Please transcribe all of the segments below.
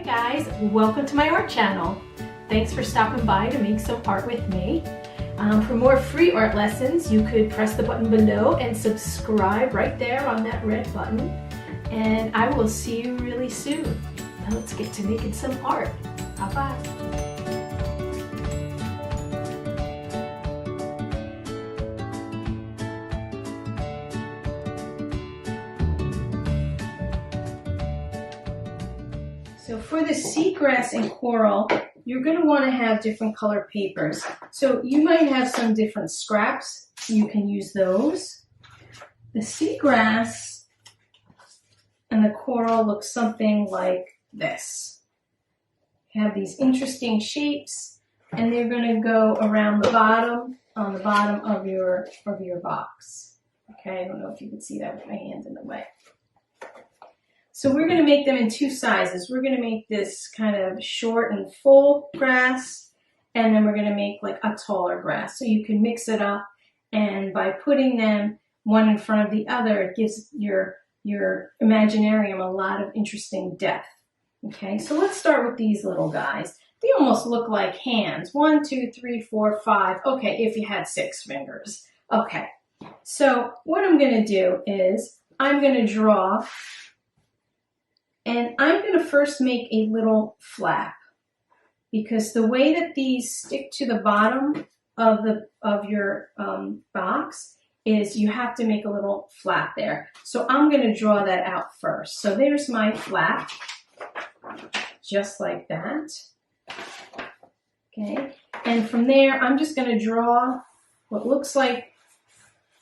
Guys, welcome to my art channel. Thanks for stopping by to make some art with me. For more free art lessons, you could press the button below and subscribe right there on that red button. And I will see you really soon. Now let's get to making some art. Bye-bye. So for the seagrass and coral, you're going to want to have different colored papers. So you might have some different scraps. You can use those. The seagrass and the coral look something like this. You have these interesting shapes, and they're going to go around the bottom, on the bottom of your box. Okay, I don't know if you can see that with my hand in the way. So we're going to make them in two sizes. We're going to make this kind of short and full grass, and then we're going to make like a taller grass. So you can mix it up, and by putting them one in front of the other, it gives your imaginarium a lot of interesting depth. Okay, so let's start with these little guys. They almost look like hands. 1, 2, 3, 4, 5. Okay, if you had 6 fingers. Okay, so what I'm going to do is I'm going to draw. And I'm going to first make a little flap, because the way that these stick to the bottom of your box is you have to make a little flap there. So I'm going to draw that out first. So there's my flap, just like that. Okay, and from there I'm just going to draw what looks like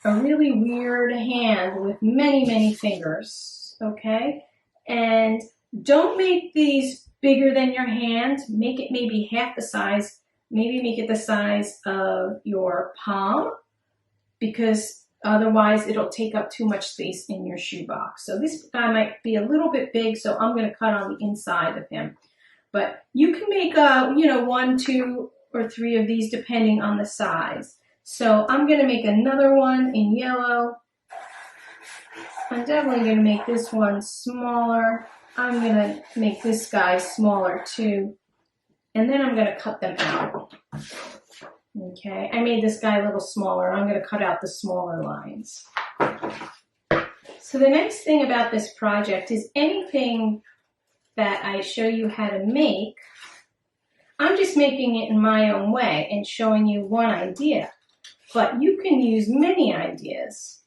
a really weird hand with many, many fingers. Okay. And don't make these bigger than your hand. Make it maybe half the size. Maybe make it the size of your palm, because otherwise it'll take up too much space in your shoebox. So this guy might be a little bit big, so I'm going to cut on the inside of him. But you can make 1, 2, or 3 of these depending on the size. So I'm going to make another one in yellow. I'm definitely going to make this one smaller. I'm going to make this guy smaller too. And then I'm going to cut them out. Okay, I made this guy a little smaller. I'm going to cut out the smaller lines. So the next thing about this project is anything that I show you how to make, I'm just making it in my own way and showing you one idea. But you can use many ideas.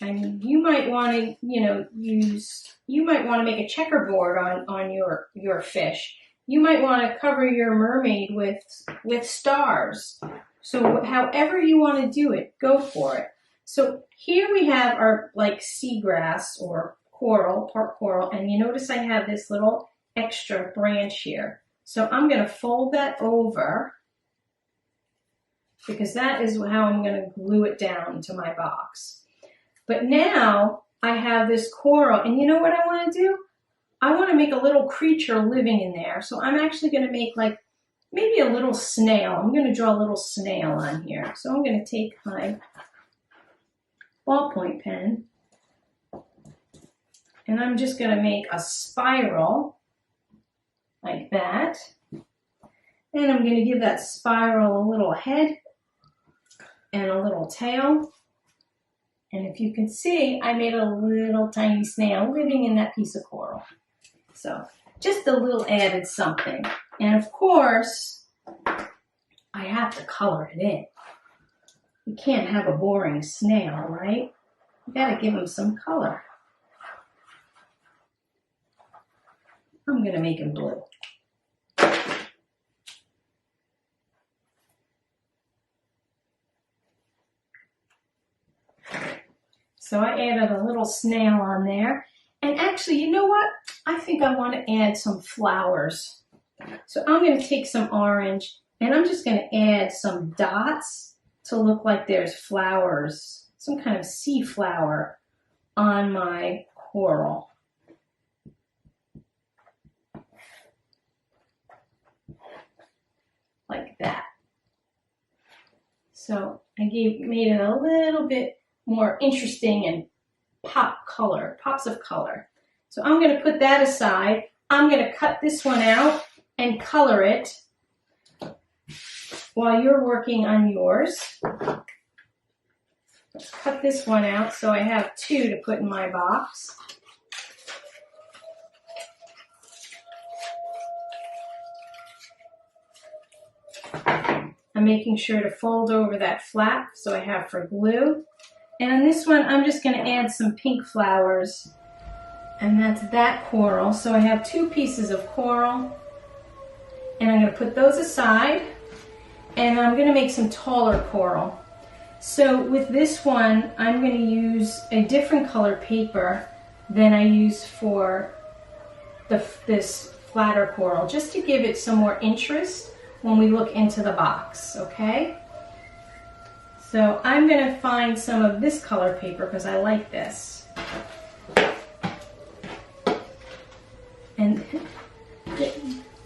I mean, you might want to, you might want to make a checkerboard on your fish. You might want to cover your mermaid with stars. So however you want to do it, go for it. So here we have our like seagrass or coral, part coral, and you notice I have this little extra branch here. So I'm going to fold that over, because that is how I'm going to glue it down to my box. But now I have this coral, and you know what I want to do? I want to make a little creature living in there. So I'm actually going to make like maybe a little snail. I'm going to draw a little snail on here. So I'm going to take my ballpoint pen, and I'm just going to make a spiral like that. And I'm going to give that spiral a little head and a little tail. And if you can see, I made a little tiny snail living in that piece of coral. So just a little added something. And of course, I have to color it in. You can't have a boring snail, right? You gotta give him some color. I'm gonna make him blue. So I added a little snail on there. And actually, you know what? I think I want to add some flowers. So I'm going to take some orange, and I'm just going to add some dots to look like there's flowers, some kind of sea flower on my coral. Like that. So I made it a little bit more interesting and pops of color. So I'm going to put that aside. I'm going to cut this one out and color it while you're working on yours. Let's cut this one out so I have two to put in my box. I'm making sure to fold over that flap so I have for glue. And on this one, I'm just going to add some pink flowers. And that's that coral. So I have two pieces of coral. And I'm going to put those aside. And I'm going to make some taller coral. So with this one, I'm going to use a different color paper than I use for this flatter coral, just to give it some more interest when we look into the box, okay? So I'm going to find some of this color paper because I like this. And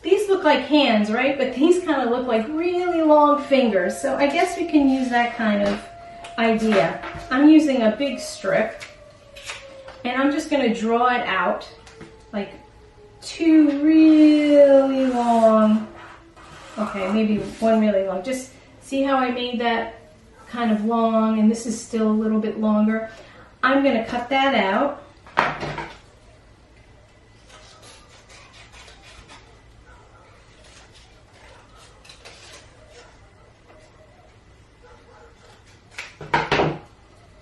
these look like hands, right? But these kind of look like really long fingers. So I guess we can use that kind of idea. I'm using a big strip and I'm just going to draw it out like two really long. Okay, maybe one really long. Just see how I made that kind of long, and this is still a little bit longer. I'm going to cut that out.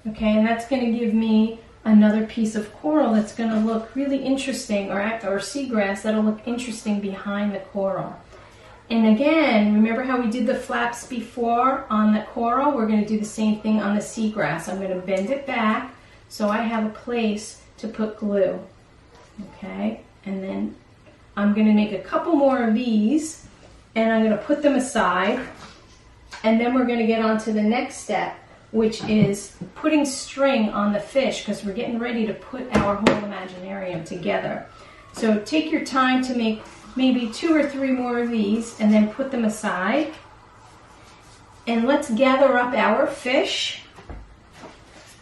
Okay, and that's going to give me another piece of coral that's going to look really interesting, or seagrass that'll look interesting behind the coral. And again, remember how we did the flaps before on the coral? We're going to do the same thing on the seagrass. I'm going to bend it back so I have a place to put glue. Okay, and then I'm going to make a couple more of these and I'm going to put them aside. And then we're going to get on to the next step, which is putting string on the fish, because we're getting ready to put our whole imaginarium together. So take your time to make maybe 2 or 3 more of these and then put them aside. And let's gather up our fish.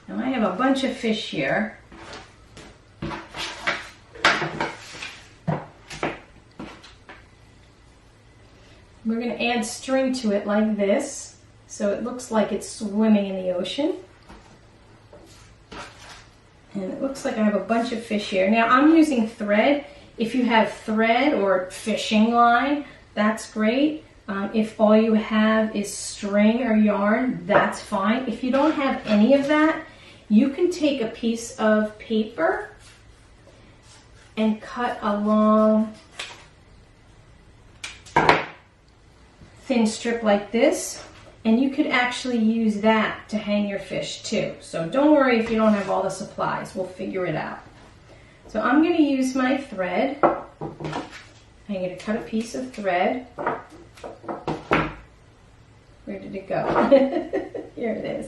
Now I have a bunch of fish here. We're going to add string to it like this, so it looks like it's swimming in the ocean. And it looks like I have a bunch of fish here. Now I'm using thread. If you have thread or fishing line, that's great. If all you have is string or yarn, that's fine. If you don't have any of that, you can take a piece of paper and cut a long thin strip like this, and you could actually use that to hang your fish too. So don't worry if you don't have all the supplies, we'll figure it out. So I'm going to use my thread. I'm going to cut a piece of thread. Where did it go? Here it is.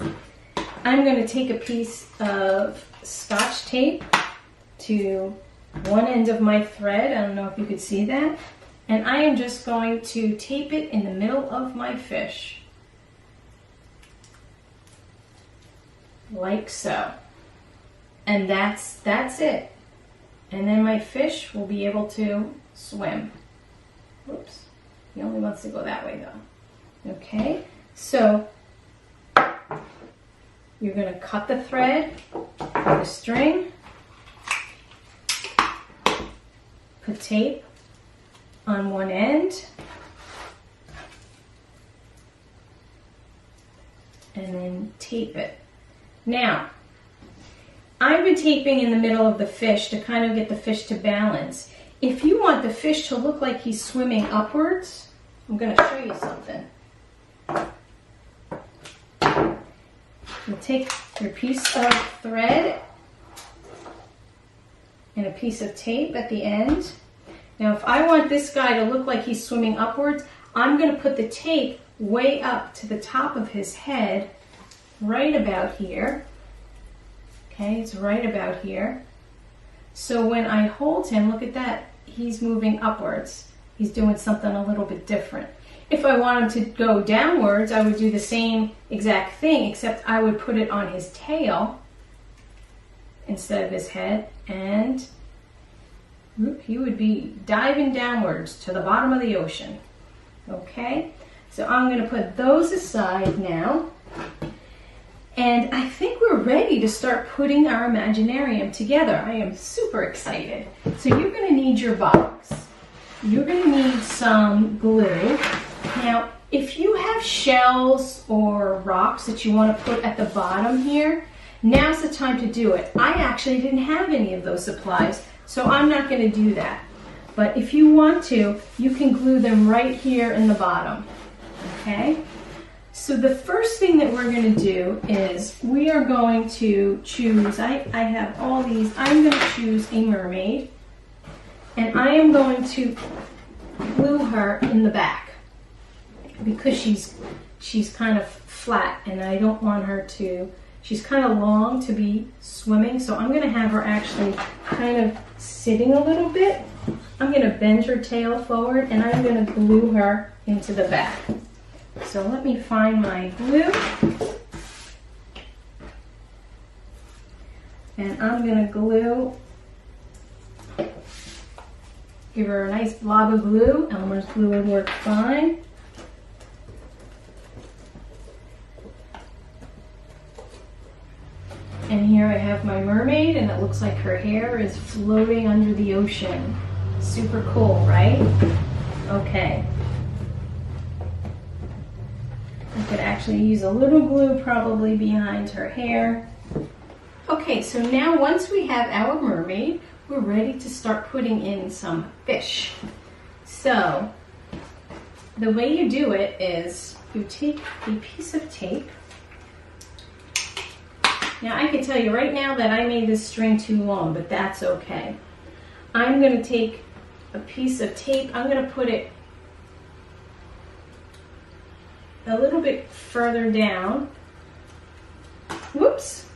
I'm going to take a piece of Scotch tape to one end of my thread. I don't know if you could see that. And I am just going to tape it in the middle of my fish. Like so. And that's it. And then my fish will be able to swim. Oops, he only wants to go that way though. Okay, so you're going to cut the thread with a string, put tape on one end, and then tape it. Now, I've been taping in the middle of the fish to kind of get the fish to balance. If you want the fish to look like he's swimming upwards, I'm going to show you something. You take your piece of thread and a piece of tape at the end. Now, if I want this guy to look like he's swimming upwards, I'm going to put the tape way up to the top of his head, right about here. Okay, it's right about here. So when I hold him, look at that, he's moving upwards. He's doing something a little bit different. If I want him to go downwards, I would do the same exact thing, except I would put it on his tail instead of his head, and he would be diving downwards to the bottom of the ocean. Okay, so I'm going to put those aside now. And I think we're ready to start putting our imaginarium together. I am super excited. So you're going to need your box. You're going to need some glue. Now, if you have shells or rocks that you want to put at the bottom here, now's the time to do it. I actually didn't have any of those supplies, so I'm not going to do that. But if you want to, you can glue them right here in the bottom. Okay? So the first thing that we're going to do is we are going to choose, I have all these, I'm going to choose a mermaid, and I am going to glue her in the back because she's kind of flat and I don't want her to, she's kind of long to be swimming, so I'm going to have her actually kind of sitting a little bit. I'm going to bend her tail forward and I'm going to glue her into the back. So let me find my glue. And I'm going to glue, give her a nice blob of glue. Elmer's glue would work fine. And here I have my mermaid, and it looks like her hair is floating under the ocean. Super cool, right? Okay. I could actually use a little glue probably behind her hair. Okay, so now once we have our mermaid, we're ready to start putting in some fish. So the way you do it is you take a piece of tape. Now I can tell you right now that I made this string too long, but that's okay. I'm going to take a piece of tape, I'm going to put it a little bit further down. Whoops.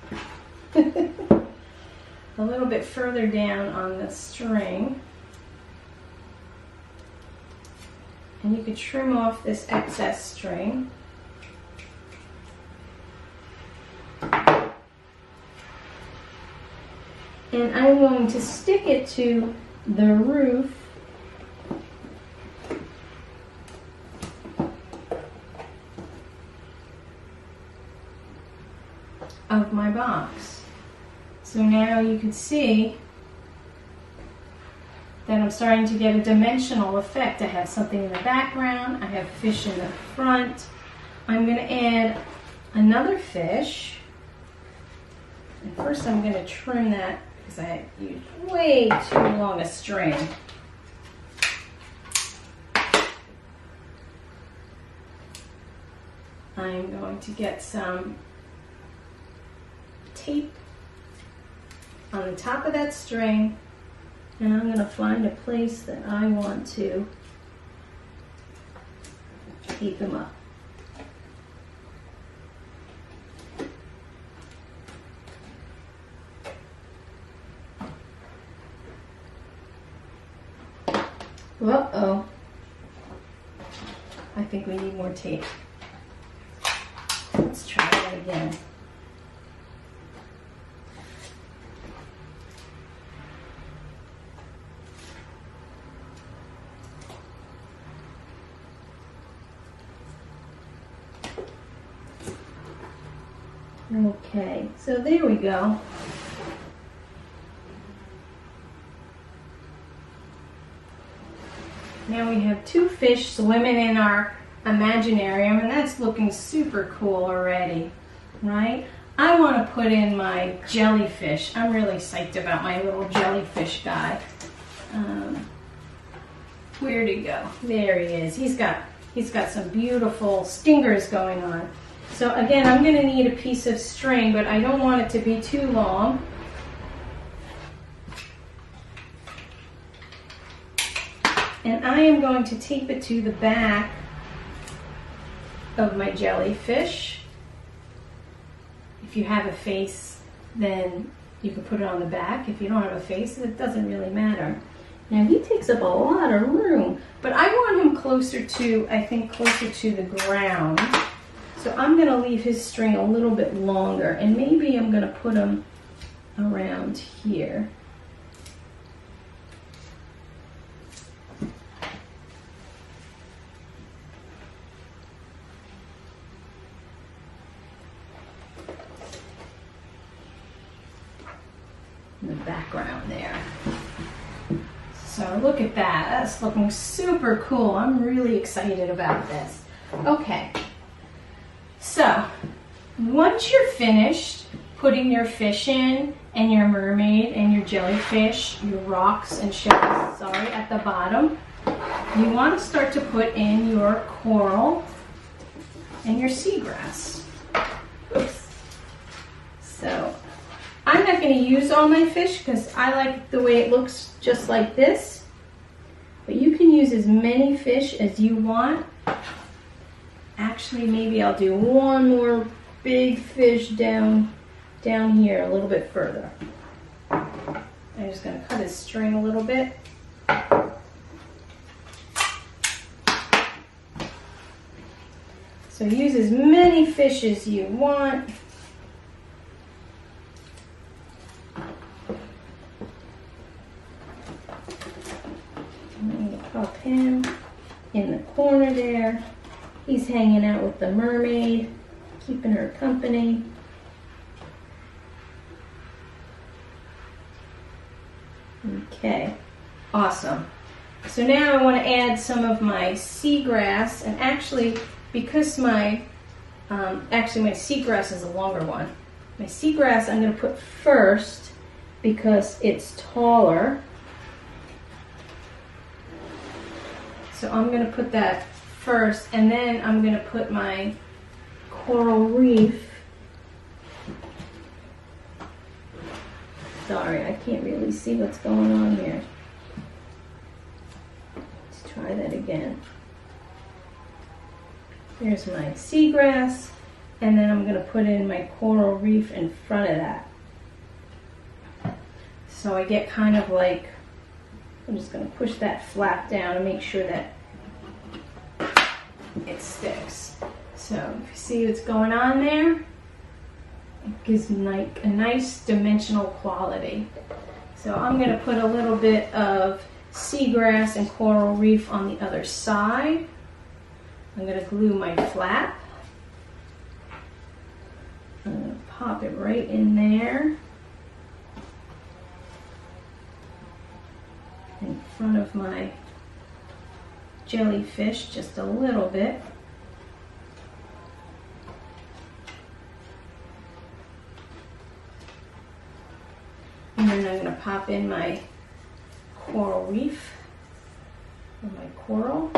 A little bit further down on the string. And you could trim off this excess string. And I'm going to stick it to the roof of my box. So now you can see that I'm starting to get a dimensional effect. I have something in the background, I have fish in the front. I'm going to add another fish. And first I'm going to trim that because I used way too long a string. I'm going to get some tape on the top of that string, and I'm going to find a place that I want to tape them up. Uh-oh. I think we need more tape. Let's try that again. Okay, so there we go. Now we have two fish swimming in our imaginarium, and that's looking super cool already, right? I want to put in my jellyfish. I'm really psyched about my little jellyfish guy. Where'd he go? There he is. He's got some beautiful stingers going on. So again, I'm going to need a piece of string, but I don't want it to be too long. And I am going to tape it to the back of my jellyfish. If you have a face, then you can put it on the back. If you don't have a face, it doesn't really matter. Now he takes up a lot of room, but I want him closer to, I think, closer to the ground. So I'm going to leave his string a little bit longer, and maybe I'm going to put him around here. in the background there. So look at that, that's looking super cool. I'm really excited about this. Okay, so once you're finished putting your fish in and your mermaid and your jellyfish, your rocks and shells, sorry, at the bottom, you want to start to put in your coral and your seagrass. Oops. So I'm not going to use all my fish because I like the way it looks just like this. But you can use as many fish as you want. Actually, maybe I'll do one more big fish down here a little bit further. I'm just going to cut his string a little bit. So use as many fish as you want. I'm going to pop him in the corner there. He's hanging out with the mermaid, keeping her company. Okay, awesome. So now I want to add some of my seagrass, and actually, because my seagrass is a longer one. My seagrass I'm going to put first because it's taller. So I'm going to put that first, and then I'm going to put my coral reef. Sorry, I can't really see what's going on here. Let's try that again. Here's my seagrass, and then I'm going to put in my coral reef in front of that. So I get kind of like, I'm just going to push that flap down and make sure that it sticks. So if you see what's going on there, it gives like a nice dimensional quality. So I'm going to put a little bit of seagrass and coral reef on the other side. I'm going to glue my flap. I'm going to pop it right in there in front of my jellyfish, just a little bit. And then I'm going to pop in my coral reef or my coral.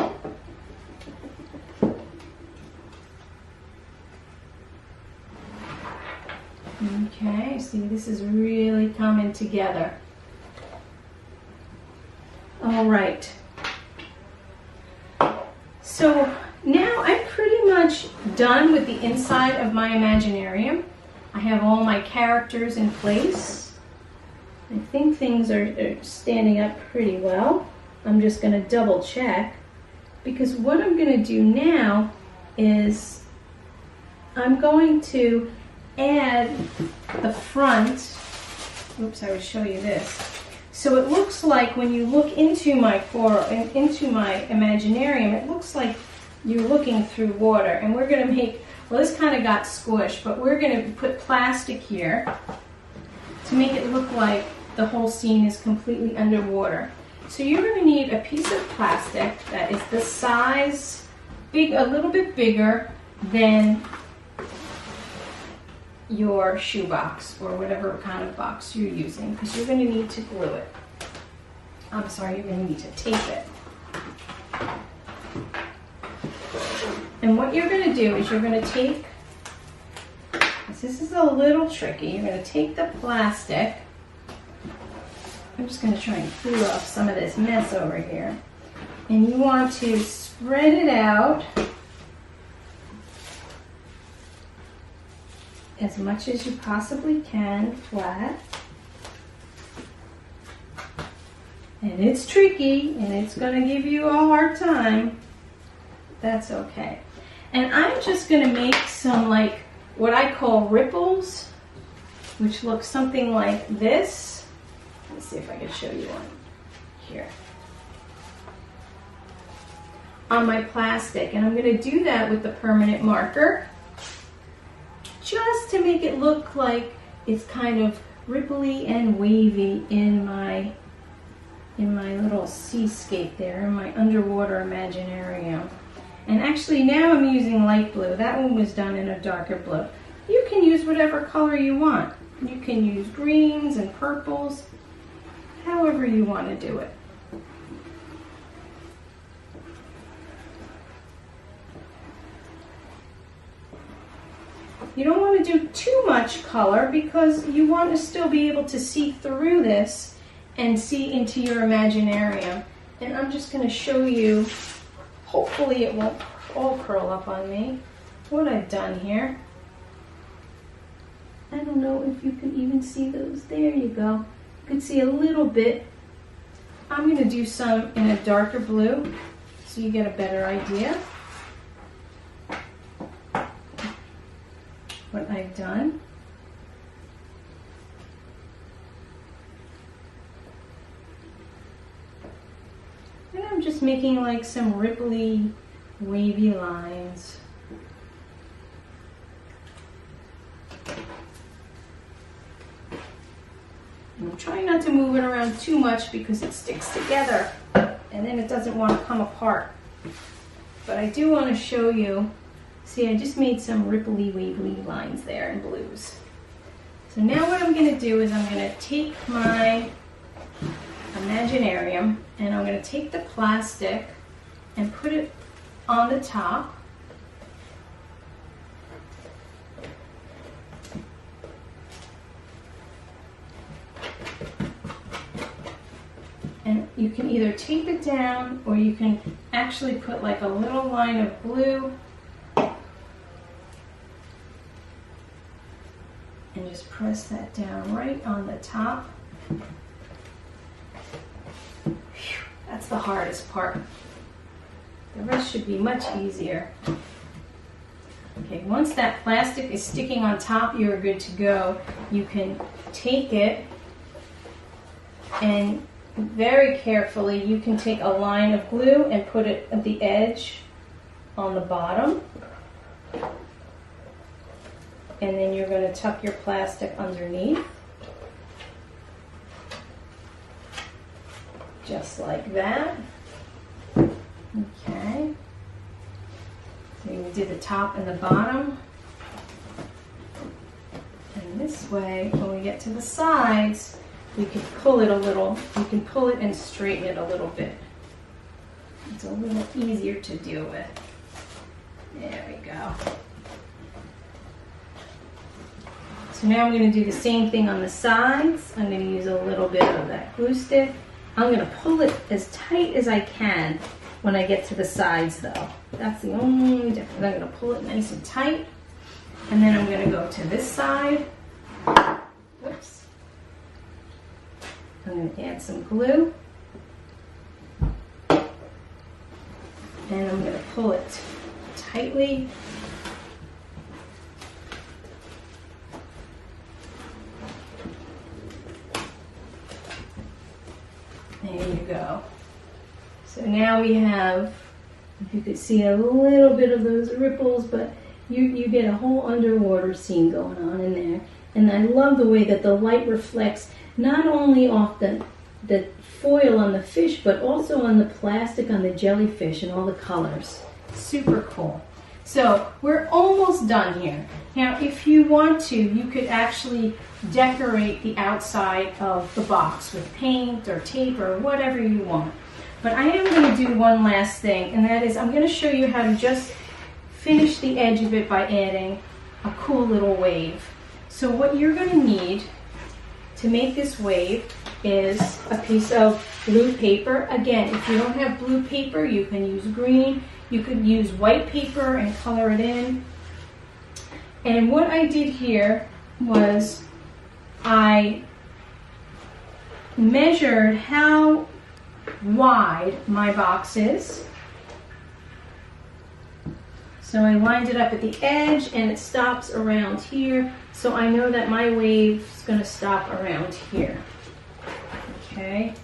Okay, see, this is really coming together. All right. So now I'm pretty much done with the inside of my imaginarium. I have all my characters in place. I think things are standing up pretty well. I'm just going to double check, because what I'm going to do now is I'm going to add the front. Oops, I will show you this. So it looks like when you look into my coral and into my imaginarium, it looks like you're looking through water. And we're going to make, well, this kind of got squished, but we're going to put plastic here to make it look like the whole scene is completely underwater. So you're going to need a piece of plastic that is the size, a little bit bigger than your shoebox or whatever kind of box you're using, because you're going to need to glue it. I'm sorry, you're going to need to tape it. And what you're going to do is you're going to take, this is a little tricky, you're going to take the plastic. I'm just going to try and clear off some of this mess over here. And you want to spread it out as much as you possibly can, flat. And it's tricky, and it's going to give you a hard time. That's okay. And I'm just going to make some, like, what I call ripples, which look something like this. Let's see if I can show you one here. On my plastic. And I'm going to do that with the permanent marker, just to make it look like it's kind of ripply and wavy in my little seascape there, in my underwater imaginarium. And actually now I'm using light blue. That one was done in a darker blue. You can use whatever color you want. You can use greens and purples, however you want to do it. You don't want to do too much color because you want to still be able to see through this and see into your imaginarium. And I'm just going to show you, hopefully it won't all curl up on me, what I've done here. I don't know if you can even see those. There you go. You can see a little bit. I'm going to do some in a darker blue so you get a better idea what I've done. And I'm just making like some ripply, wavy lines. And I'm trying not to move it around too much because it sticks together and then it doesn't want to come apart. But I do want to show you, see, I just made some ripply, wavy lines there in blues. So now what I'm going to do is I'm going to take my imaginarium and I'm going to take the plastic and put it on the top. And you can either tape it down or you can actually put like a little line of glue and just press that down right on the top. Whew, that's the hardest part. The rest should be much easier. Okay, once that plastic is sticking on top, you're good to go. You can take it and very carefully, you can take a line of glue and put it at the edge on the bottom. And then you're going to tuck your plastic underneath. Just like that. Okay. So you do the top and the bottom. And this way, when we get to the sides, we can pull it a little. You can pull it and straighten it a little bit. It's a little easier to deal with. There we go. So now I'm going to do the same thing on the sides. I'm going to use a little bit of that glue stick. I'm going to pull it as tight as I can when I get to the sides though. That's the only difference. I'm going to pull it nice and tight. And then I'm going to go to this side. Whoops. I'm going to add some glue. And I'm going to pull it tightly. There you go. So now we have, if you could see a little bit of those ripples, but you get a whole underwater scene going on in there. And I love the way that the light reflects not only off the foil on the fish, but also on the plastic on the jellyfish and all the colors. Super cool. So we're almost done here. Now, if you want to, you could actually decorate the outside of the box with paint or tape or whatever you want. But I am going to do one last thing, and that is I'm going to show you how to just finish the edge of it by adding a cool little wave. So what you're going to need to make this wave is a piece of blue paper. Again, if you don't have blue paper, you can use green. You could use white paper and color it in. And what I did here was I measured how wide my box is. So I lined it up at the edge and it stops around here. So I know that my wave is going to stop around here. Okay.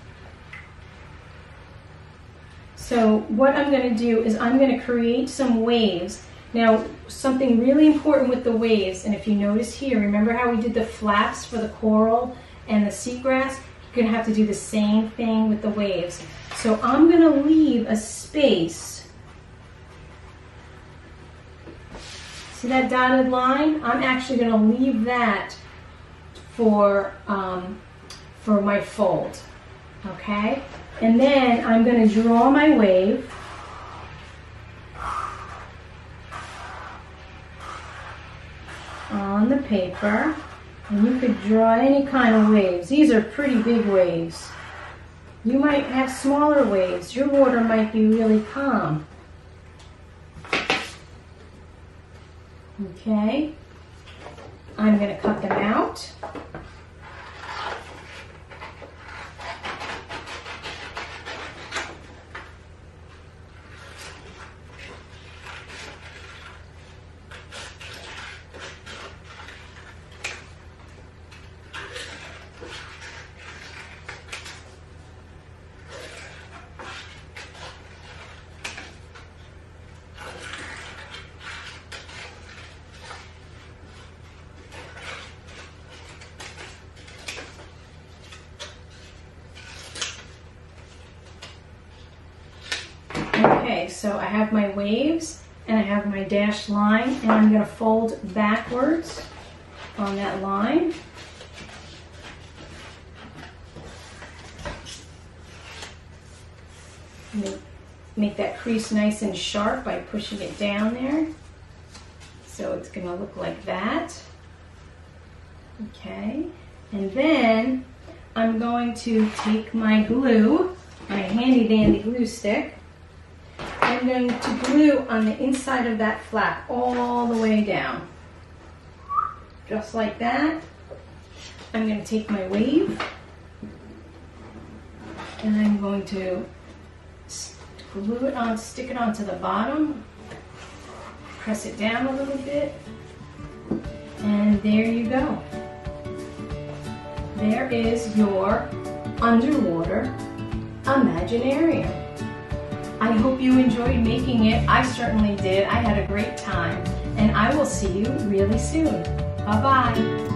So what I'm going to do is I'm going to create some waves Now, something really important with the waves, and if you notice here, remember how we did the flaps for the coral and the seagrass? You're gonna have to do the same thing with the waves. So I'm gonna leave a space. See that dotted line? I'm actually gonna leave that for my fold, okay? And then I'm gonna draw my wave. On the paper, and you could draw any kind of waves. These are pretty big waves. You might have smaller waves. Your water might be really calm. Okay, I'm going to cut them out. Okay, so I have my waves and I have my dashed line, and I'm going to fold backwards on that line. Make that crease nice and sharp by pushing it down there. So it's going to look like that. Okay, and then I'm going to take my glue, my handy dandy glue stick. I'm going to glue on the inside of that flap all the way down. Just like that. I'm going to take my wave and I'm going to glue it on, stick it onto the bottom, press it down a little bit, and there you go. There is your underwater imaginarium. I hope you enjoyed making it. I certainly did. I had a great time, and I will see you really soon. Bye-bye.